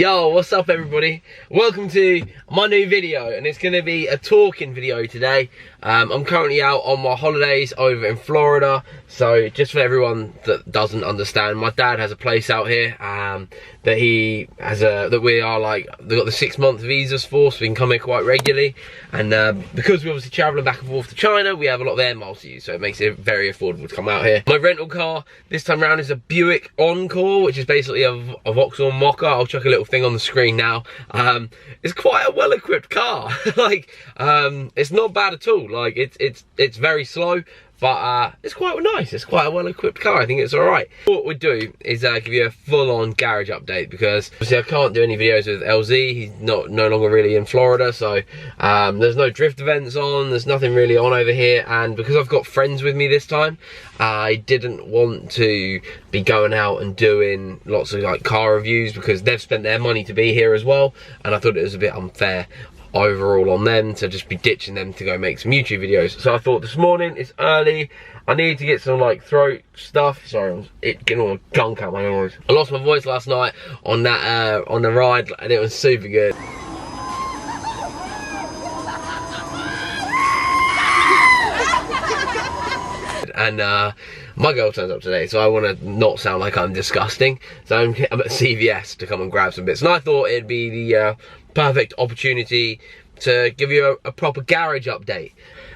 Yo, what's up everybody? Welcome to my new video, and it's going to be a talking video today. I'm currently out on my holidays over in Florida, so just for everyone that doesn't understand, my dad has a place out here that he has that we are like, they've got the 6-month visas for, so we can come here quite regularly, and because we're obviously travelling back and forth to China, we have a lot of air miles to use, so it makes it very affordable to come out here. My rental car this time around is a Buick Encore, which is basically a Vauxhall Mocha. I'll chuck a little thing on the screen now. It's quite a well-equipped car. Like, it's not bad at all. Like, it's very slow, but it's quite nice. It's quite a well-equipped car. I think it's all right. What we'll do is give you a full-on garage update, because obviously I can't do any videos with LZ. He's no longer really in Florida, so there's no drift events on. There's nothing really on over here, and because I've got friends with me this time, I didn't want to be going out and doing lots of like car reviews, because they've spent their money to be here as well, and I thought it was a bit unfair overall on them to just be ditching them to go make some YouTube videos. So I thought this morning, it's early, I need to get some like throat stuff. Sorry, I'm getting all the gunk out my nose. I lost my voice last night on that on the ride, and it was super good. And my girl turns up today, so I want to not sound like I'm disgusting. So I'm at CVS to come and grab some bits, and I thought it'd be the perfect opportunity to give you a proper garage update.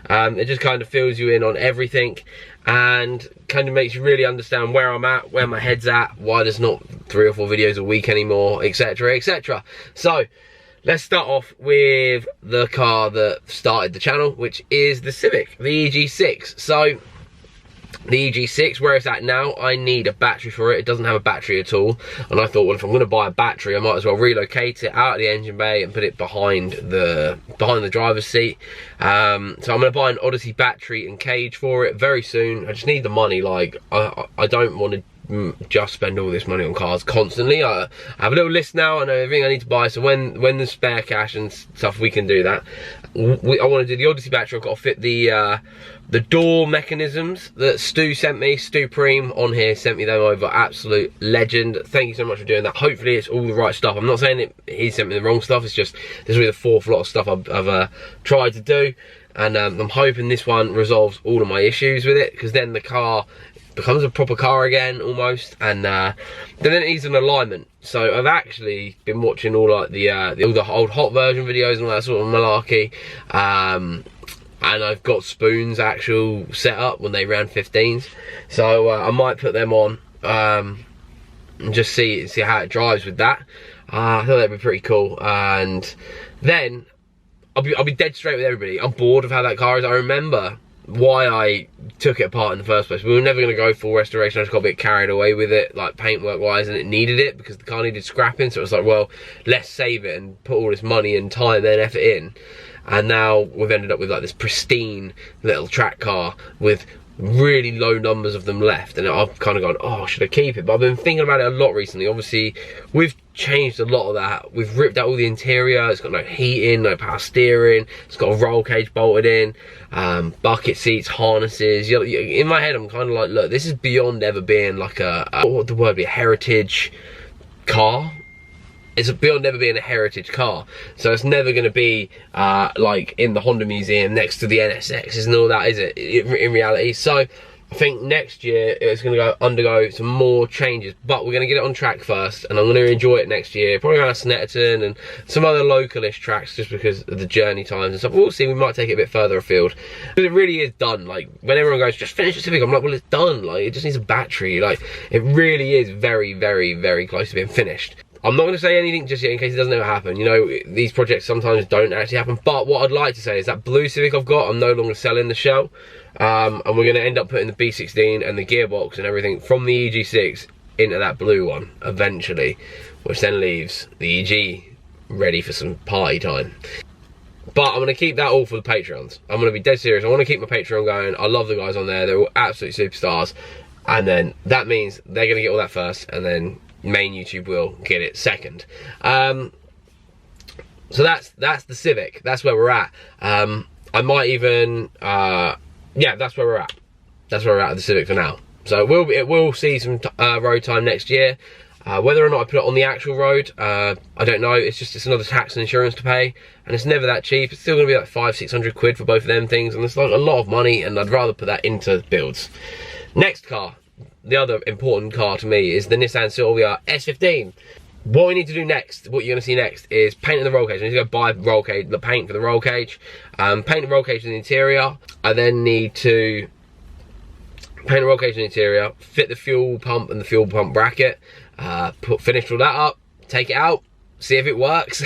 It just kind of fills you in on everything, and kind of makes you really understand where I'm at, where my head's at, why there's not 3 or 4 videos a week anymore, etc, etc. So let's start off with the car that started the channel, which is the Civic, the EG6. So the EG6, where it's at now, I need a battery for it. It doesn't have a battery at all, and I thought, well, if I'm going to buy a battery, I might as well relocate it out of the engine bay and put it behind the driver's seat. So I'm going to buy an Odyssey battery and cage for it very soon. I just need the money. Like, I don't want to just spend all this money on cars constantly. I have a little list now. I know everything I need to buy, so when there's spare cash and stuff, we can do that. I want to do the Odyssey battery. I've got to fit the door mechanisms that Stu sent me. Stu Preem on here sent me them over. Absolute legend. Thank you so much for doing that. Hopefully it's all the right stuff. I'm not saying he sent me the wrong stuff. It's just this is really the 4th lot of stuff I've tried to do, and I'm hoping this one resolves all of my issues with it, because then the car becomes a proper car again almost, and then it needs an alignment. So I've actually been watching all like all the old hot version videos and all that sort of malarkey, and I've got Spoon's actual setup when they ran 15s, so I might put them on and just see how it drives with that. I thought that'd be pretty cool, and then I'll be dead straight with everybody. I'm bored of how that car is. I remember why I took it apart in the first place. We were never going to go full restoration. I just got a bit carried away with it, like paintwork wise, and it needed it because the car needed scrapping. So it was like, well, let's save it and put all this money and time and effort in. And now we've ended up with like this pristine little track car with really low numbers of them left, and I've kind of gone, oh, should I keep it? But I've been thinking about it a lot recently. Obviously we've changed a lot of that. We've ripped out all the interior. It's got no heating, no power steering, it's got a roll cage bolted in, bucket seats, harnesses. In my head I'm kind of like, look, this is beyond ever being like what would the word be, a heritage car. It's beyond never being a heritage car, so it's never going to be like in the Honda Museum next to the NSXs and all that, is it, in reality? So I think next year it's going to undergo some more changes, but we're going to get it on track first, and I'm going to enjoy it next year, probably around Snetterton and some other localish tracks, just because of the journey times and stuff. We'll see, we might take it a bit further afield, because it really is done. Like, when everyone goes, just finish the Civic, I'm like, well, it's done. Like, it just needs a battery. Like, it really is very, very, very close to being finished. I'm not going to say anything just yet in case it doesn't ever happen. You know, these projects sometimes don't actually happen. But what I'd like to say is that blue Civic I've got, I'm no longer selling the shell. And we're going to end up putting the B16 and the gearbox and everything from the EG6 into that blue one eventually, which then leaves the EG ready for some party time. But I'm going to keep that all for the Patreons. I'm going to be dead serious. I want to keep my Patreon going. I love the guys on there. They're all absolute superstars. And then that means they're going to get all that first, and then main YouTube will get it second. So that's the Civic. That's where we're at. I might even yeah, that's where we're at. That's where we're at with the Civic for now. So it will see some road time next year. Whether or not I put it on the actual road, I don't know. It's another tax and insurance to pay, and it's never that cheap. It's still going to be like 500-600 quid for both of them things, and it's like a lot of money, and I'd rather put that into builds. Next car, the other important car to me, is the Nissan Silvia S15. What we need to do next, what you're going to see next, is painting the roll cage. I need to go buy roll cage, the paint for the roll cage, paint the roll cage in the interior. I then need to paint the roll cage in the interior, fit the fuel pump and the fuel pump bracket, finish all that up, take it out, see if it works,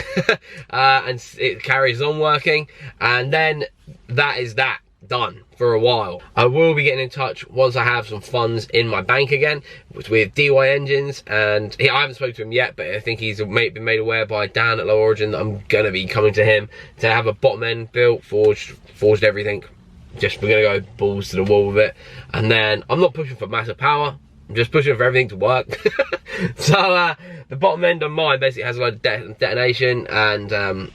and it carries on working, and then that is that. Done for a while. I will be getting in touch once I have some funds in my bank again with DY Engines, and I haven't spoken to him yet, but I think he's been made aware by Dan at Low Origin that I'm gonna be coming to him to have a bottom end built, forged everything. Just we're gonna go balls to the wall with it, and then I'm not pushing for massive power. I'm just pushing for everything to work. So the bottom end on mine basically has a load of detonation, and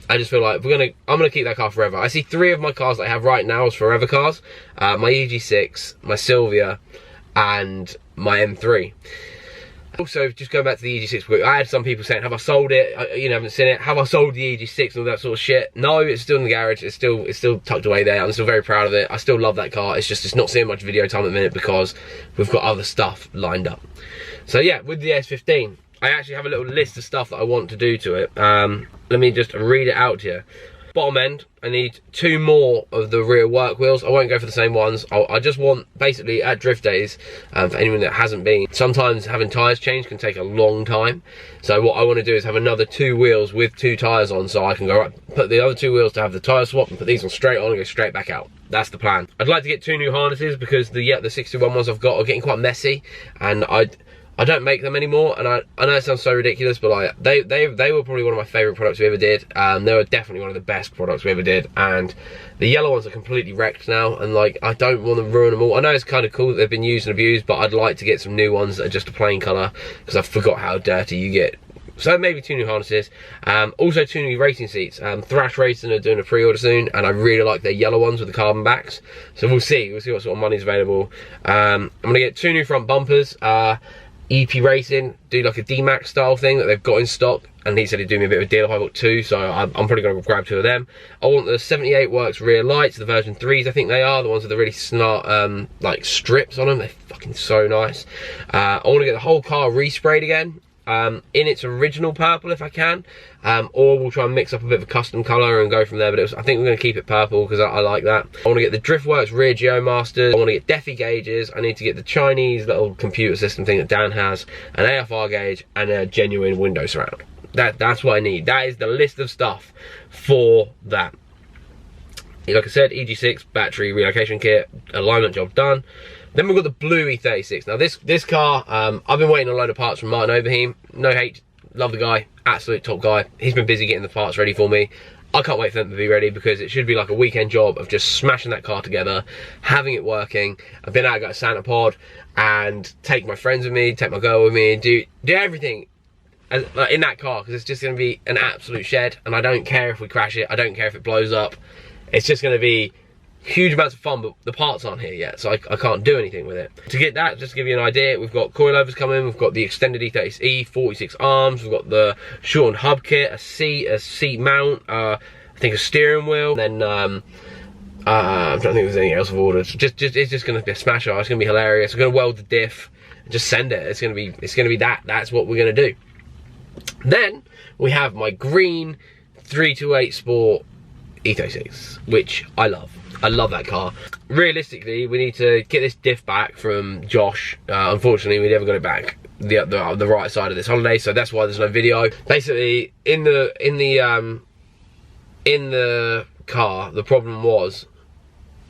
I just feel like I'm gonna keep that car forever. I see 3 of my cars that I have right now as forever cars: my EG6, my Silvia, and my M3. Also, just going back to the EG6, I had some people saying, have I sold it? You know, haven't seen it. Have I sold the EG6 and all that sort of shit? No, it's still in the garage. It's still tucked away there. I'm still very proud of it. I still love that car. It's just, it's not seeing much video time at the minute because we've got other stuff lined up. So yeah, with the S15, I actually have a little list of stuff that I want to do to it. Let me just read it out to you. Bottom end, I need 2 more of the rear work wheels. I won't go for the same ones. I just want, basically, at drift days, for anyone that hasn't been, sometimes having tyres changed can take a long time. So what I want to do is have another 2 wheels with 2 tyres on, so I can go right, put the other 2 wheels to have the tyre swap and put these on straight on and go straight back out. That's the plan. I'd like to get 2 new harnesses because the 61 ones I've got are getting quite messy, and I don't make them anymore, and I know it sounds so ridiculous, but like they were probably one of my favourite products we ever did. They were definitely one of the best products we ever did, and the yellow ones are completely wrecked now, and like I don't want to ruin them all. I know it's kind of cool that they've been used and abused, but I'd like to get some new ones that are just a plain colour, because I forgot how dirty you get. So maybe 2 new harnesses, also 2 new racing seats. Thrash Racing are doing a pre-order soon, and I really like their yellow ones with the carbon backs. So we'll see what sort of money's available. I'm gonna get 2 new front bumpers. EP Racing do like a D-Max style thing that they've got in stock, and he said he'd do me a bit of a deal if I got 2, so I'm probably going to grab 2 of them. I want the 78 Works rear lights, the version 3s I think they are, the ones with the really smart like strips on them. They're fucking so nice. I want to get the whole car resprayed again, in its original purple if I can, or we'll try and mix up a bit of a custom colour and go from there, but I think we're going to keep it purple because I like that. I want to get the Driftworks rear Geomasters, I want to get Defi gauges, I need to get the Chinese little computer system thing that Dan has, an AFR gauge, and a genuine window surround. That's what I need. That is the list of stuff for that. Like I said, EG6 battery relocation kit, alignment job done. Then we've got the blue E36. Now this car, I've been waiting on a load of parts from Martin Overheim. No hate, love the guy, absolute top guy. He's been busy getting the parts ready for me. I can't wait for them to be ready because it should be like a weekend job of just smashing that car together, having it working. I've been out, got a Santa pod, and take my friends with me, take my girl with me, and do everything in that car, because it's just going to be an absolute shed, and I don't care if we crash it, I don't care if it blows up. It's just going to be huge amounts of fun, but the parts aren't here yet, so I can't do anything with it. To get that, just to give you an idea, we've got coilovers coming, we've got the extended E46 arms, we've got the shortened hub kit, a seat mount, I think a steering wheel, and then I'm trying to think if there's anything else I've ordered. It's just going to be a smasher. It's going to be hilarious. I'm going to weld the diff and just send it. It's going to be that. That's what we're going to do. Then we have my green 328 Sport E36, which I love. I love that car. Realistically, we need to get this diff back from Josh. Unfortunately, we never got it back the right side of this holiday, so that's why there's no video. Basically, in the car, the problem was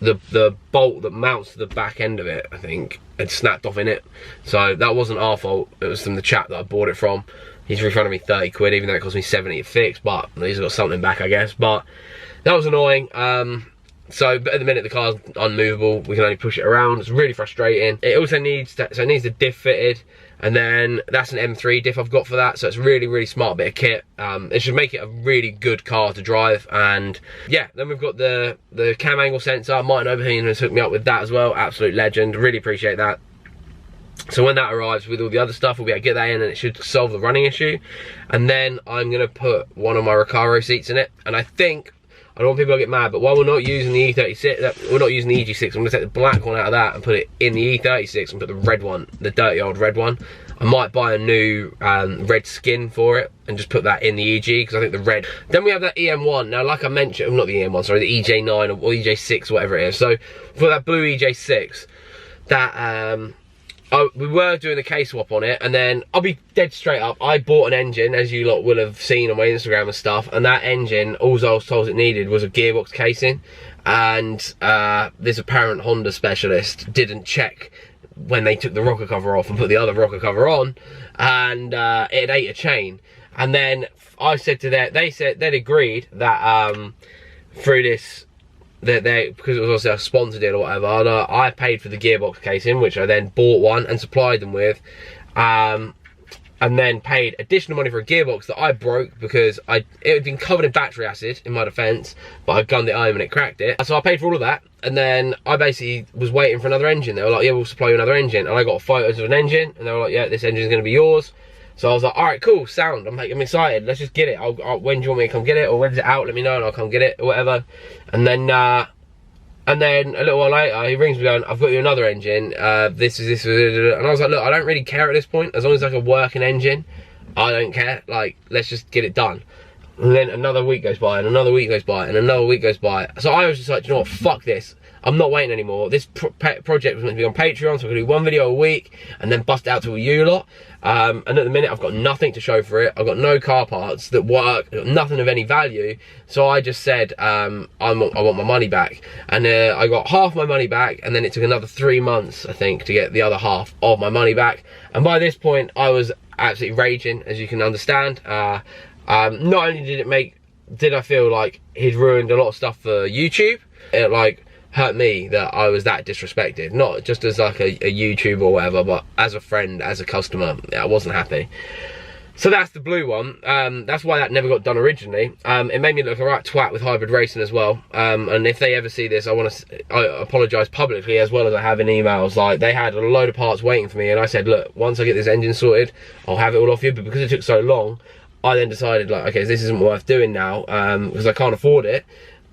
the bolt that mounts to the back end of it, I think, had snapped off in it. So that wasn't our fault. It was from the chap that I bought it from. He's refunded me 30 quid, even though it cost me 70 to fix, but he's got something back, I guess. But that was annoying. So at the minute the car's unmovable, we can only push it around. It's really frustrating. It also needs the diff fitted, and then that's an M3 diff I've got for that, so it's a really smart bit of kit. It should make it a really good car to drive. And yeah, then we've got the cam angle sensor. Martin Overheim has hooked me up with that as well. Absolute legend, really appreciate that. So when that arrives with all the other stuff, we'll be able to get that in and it should solve the running issue. And then I'm going to put one of my Recaro seats in it. And I think, I don't want people to get mad, but while we're not using the E36, we're not using the EG6, I'm going to take the black one out of that and put it in the E36 and put the red one, the dirty old red one. I might buy a new red skin for it and just put that in the EG, because I think the red. Then we have that EM1. Now, like I mentioned, not the EM1, sorry, the EJ9 or EJ6, whatever it is. So for that blue EJ6, that we were doing the K-swap on it, and then I'll be dead straight up, I bought an engine, as you lot will have seen on my Instagram and stuff, and that engine, all I was told it needed was a gearbox casing, and this apparent Honda specialist didn't check when they took the rocker cover off and put the other rocker cover on, and it ate a chain. And then I said to them, they said they'd agreed that through this, because it was also a sponsor deal or whatever, I paid for the gearbox casing, which I then bought one and supplied them with, and then paid additional money for a gearbox that I broke because it had been covered in battery acid, in my defence, but I gunned it home and it cracked it. So I paid for all of that, and then I basically was waiting for another engine. They were like, yeah, we'll supply you another engine, and I got photos of an engine, and they were like, yeah, this engine's going to be yours. So I was like, all right, cool, sound. I'm excited. Let's just get it. When do you want me to come get it, or when's it out? Let me know, and I'll come get it, or whatever. And then a little while later, he rings me going, I've got you another engine. This, and I was like, look, I don't really care at this point. As long as I can work an engine, I don't care. Like, let's just get it done. And then another week goes by, and another week goes by, and another week goes by. So I was just like, you know what, fuck this. I'm not waiting anymore. This project was meant to be on Patreon, so I could do one video a week and then bust it out to you lot. And at the minute, I've got nothing to show for it. I've got no car parts that work, nothing of any value. So I just said, I want my money back. And I got half my money back, and then it took another 3 months, I think, to get the other half of my money back. And by this point, I was absolutely raging, as you can understand. Not only did I feel like he'd ruined a lot of stuff for YouTube, it like hurt me that I was that disrespected, not just as like a YouTuber or whatever, but as a friend, as a customer. I wasn't happy. So that's the blue one. That's why that never got done originally. It made me look a right twat with hybrid racing as well. And if they ever see this, I apologise publicly as well as I have in emails. Like, they had a load of parts waiting for me, and I said, look, once I get this engine sorted, I'll have it all off you. But because it took so long, I then decided, like, okay, this isn't worth doing now, because I can't afford it.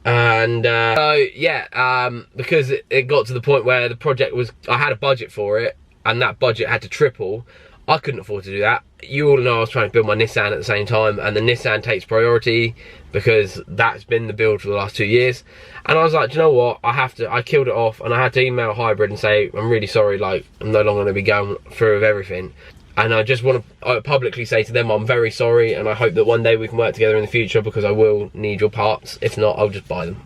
And so yeah, because it got to the point where the project was, I had a budget for it, and that budget had to triple. I couldn't afford to do that. You all know I was trying to build my Nissan at the same time, and the Nissan takes priority because that's been the build for the last 2 years. And I was like, do you know what, I killed it off, and I had to email Hybrid and say, I'm really sorry, like, I'm no longer going to be going through with everything. And I just want to publicly say to them, I'm very sorry, and I hope that one day we can work together in the future, because I will need your parts. If not, I'll just buy them.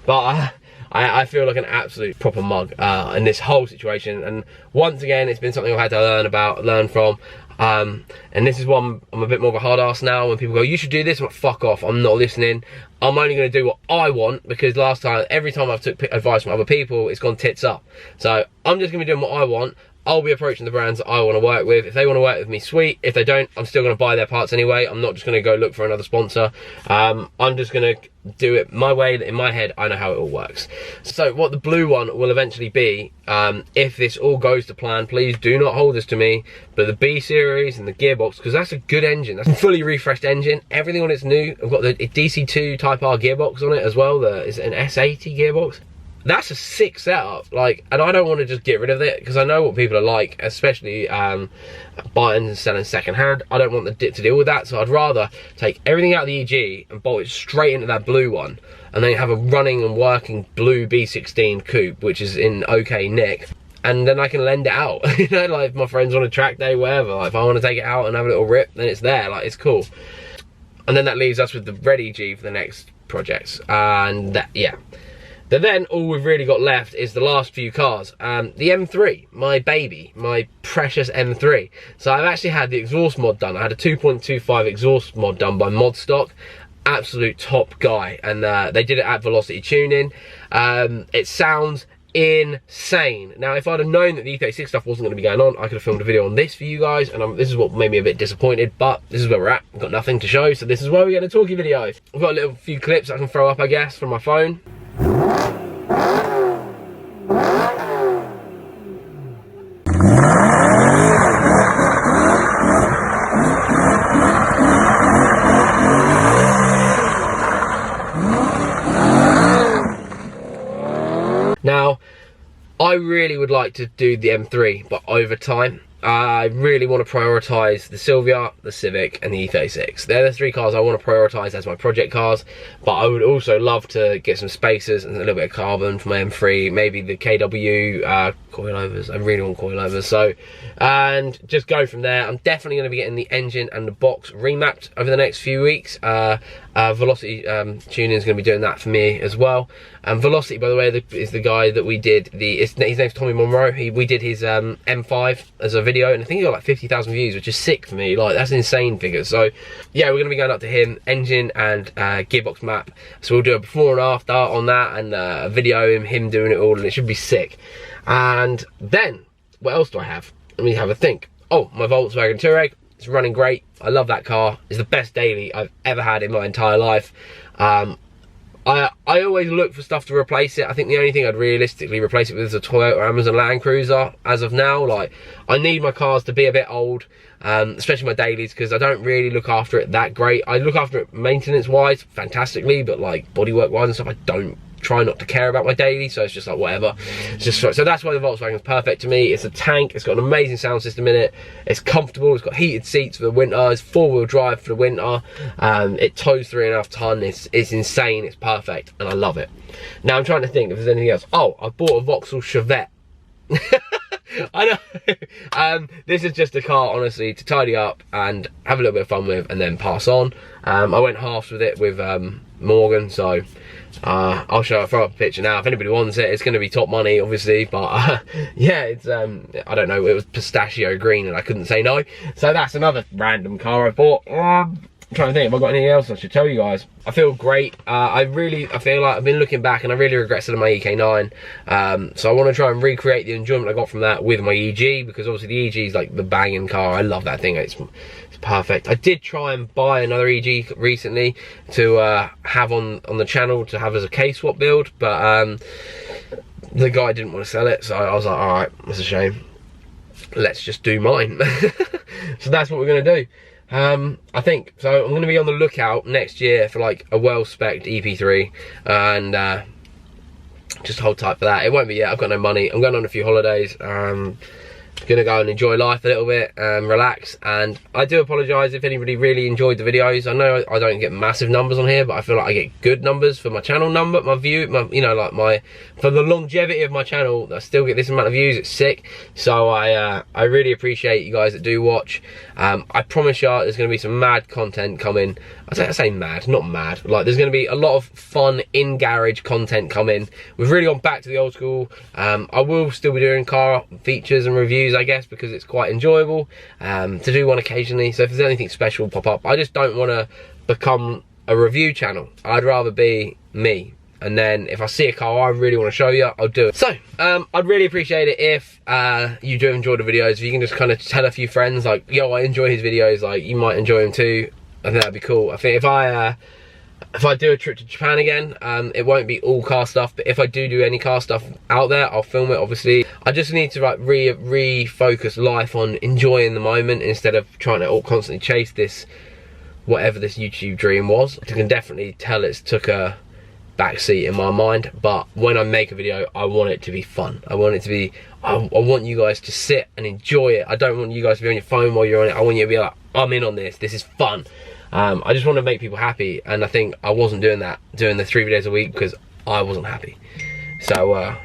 But I feel like an absolute proper mug in this whole situation. And once again, it's been something I've had to learn from. And this is one, I'm a bit more of a hard ass now. When people go, you should do this, I'm like, fuck off, I'm not listening. I'm only going to do what I want, because last time, every time I've took advice from other people, it's gone tits up. So I'm just going to be doing what I want. I'll be approaching the brands that I want to work with. If they want to work with me, sweet. If they don't, I'm still going to buy their parts anyway. I'm not just going to go look for another sponsor. I'm just going to do it my way. In my head, I know how it all works. So what the blue one will eventually be, if this all goes to plan, please do not hold this to me, but the B series and the gearbox, because that's a good engine. That's a fully refreshed engine. Everything on it's new. I've got the DC2 Type R gearbox on it as well. It's an S80 gearbox. That's a sick setup, like, and I don't want to just get rid of it, because I know what people are like, especially buying and selling second hand. I don't want the to deal with that, so I'd rather take everything out of the EG and bolt it straight into that blue one, and then have a running and working blue B16 coupe, which is in okay nick, and then I can lend it out. You know, like if my friends on a track day, whatever, like if I want to take it out and have a little rip, then it's there, like, it's cool. And then that leaves us with the red EG for the next projects, and that, yeah. Then all we've really got left is the last few cars. The M3, my baby, my precious M3. So I've actually had the exhaust mod done. I had a 2.25 exhaust mod done by Modstock. Absolute top guy. And they did it at Velocity Tuning. It sounds insane. Now, if I'd have known that the E36 stuff wasn't going to be going on, I could have filmed a video on this for you guys, and this is what made me a bit disappointed, but this is where we're at. I've got nothing to show, so this is where we get a talkie video. I've got a little few clips I can throw up, I guess, from my phone. I really would like to do the M3, but over time. I really want to prioritise the Silvia, the Civic and the E36. They're the 3 cars I want to prioritise as my project cars, but I would also love to get some spacers and a little bit of carbon for my M3, maybe the KW coilovers. I really want coilovers, so, and just go from there. I'm definitely going to be getting the engine and the box remapped over the next few weeks. Velocity Tuning is going to be doing that for me as well. Velocity, by the way, is the guy that we did his name's Tommy Monroe. We did his M5 as a video, and I think he got like 50,000 views, which is sick for me. Like, that's insane figures. So yeah, we're going to be going up to him, engine and gearbox map. So we'll do a before and after on that, and a video of him doing it all, and it should be sick. And then what else do I have? Let me have a think. Oh, my Volkswagen Touareg. It's running great. I love that car. It's the best daily I've ever had in my entire life. I always look for stuff to replace it. I think the only thing I'd realistically replace it with is a Toyota or Amazon Land Cruiser as of now. Like, I need my cars to be a bit old, especially my dailies, because I don't really look after it that great. I look after it maintenance wise fantastically, but like bodywork wise and stuff, I don't try not to care about my daily, so it's just like whatever. It's just, so that's why the Volkswagen is perfect to me. It's a tank, it's got an amazing sound system in it, it's comfortable, it's got heated seats for the winter, it's 4-wheel drive for the winter, it tows 3.5 ton, it's insane, it's perfect, and I love it. Now I'm trying to think if there's anything else. Oh, I bought a Vauxhall Chevette. I know. This is just a car, honestly, to tidy up and have a little bit of fun with and then pass on. I went halves with it with Morgan, so I'll throw up a picture now. If anybody wants it, it's going to be top money, obviously, but yeah, it's I don't know, it was pistachio green and I couldn't say no. So that's another random car I bought. I'm trying to think, have I got anything else I should tell you guys? I feel great. I feel like I've been looking back and I really regret selling my EK9. So I want to try and recreate the enjoyment I got from that with my EG, because obviously the EG is like the banging car. I love that thing. It's perfect. I did try and buy another EG recently to have on the channel to have as a K20 build, but the guy didn't want to sell it, so I was like, all right, that's a shame. Let's just do mine. So that's what we're gonna do. I think so. I'm going to be on the lookout next year for like a well-spec'd EP3, and just hold tight for that. It won't be yet. I've got no money. I'm going on a few holidays. Gonna go and enjoy life a little bit and relax. And I do apologise if anybody really enjoyed the videos. I know I don't get massive numbers on here, but I feel like I get good numbers for my channel number, my view, you know, like for the longevity of my channel. I still get this amount of views. It's sick. So I really appreciate you guys that do watch. I promise you, there's gonna be some mad content coming. I say mad, not mad. Like, there's gonna be a lot of fun in garage content coming. We've really gone back to the old school. I will still be doing car features and reviews, I guess, because it's quite enjoyable to do one occasionally. So if there's anything special pop up, I just don't want to become a review channel. I'd rather be me, and then if I see a car I really want to show you, I'll do it. So I'd really appreciate it if you do enjoy the videos. If you can just kind of tell a few friends, like, yo, I enjoy his videos, like, you might enjoy them too. I think that'd be cool. I think if I do a trip to Japan again, it won't be all car stuff, but if I do any car stuff out there, I'll film it, obviously. I just need to like refocus life on enjoying the moment instead of trying to constantly chase this, whatever this YouTube dream was. I can definitely tell it's took a backseat in my mind, but when I make a video, I want it to be fun. I want it to be, I want you guys to sit and enjoy it. I don't want you guys to be on your phone while you're on it. I want you to be like, I'm in on this, this is fun. I just want to make people happy, and I think I wasn't doing that, doing the 3 videos a week, because I wasn't happy. So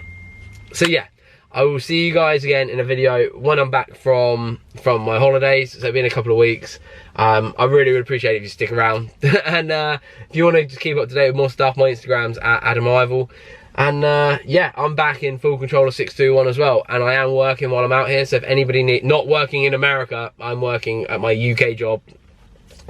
yeah, I will see you guys again in a video when I'm back from my holidays. So it'll be in a couple of weeks. I really would appreciate it if you stick around. And if you want to just keep up to date with more stuff, my Instagram's at Adam Ivel. And yeah, I'm back in full control of 621 as well, and I am working while I'm out here. So if anybody not working in America, I'm working at my UK job.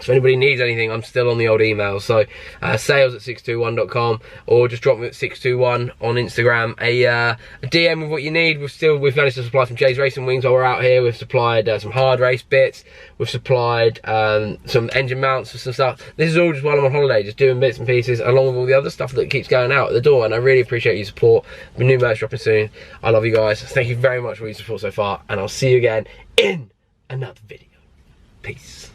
So if anybody needs anything, I'm still on the old emails. So sales@621.com, or just drop me at 621 on Instagram a DM with what you need. We've managed to supply some Jay's Racing Wings while we're out here. We've supplied some hard race bits. We've supplied some engine mounts for some stuff. This is all just while I'm on holiday, just doing bits and pieces, along with all the other stuff that keeps going out at the door. And I really appreciate your support. The new merch dropping soon. I love you guys. Thank you very much for your support so far, and I'll see you again in another video. Peace.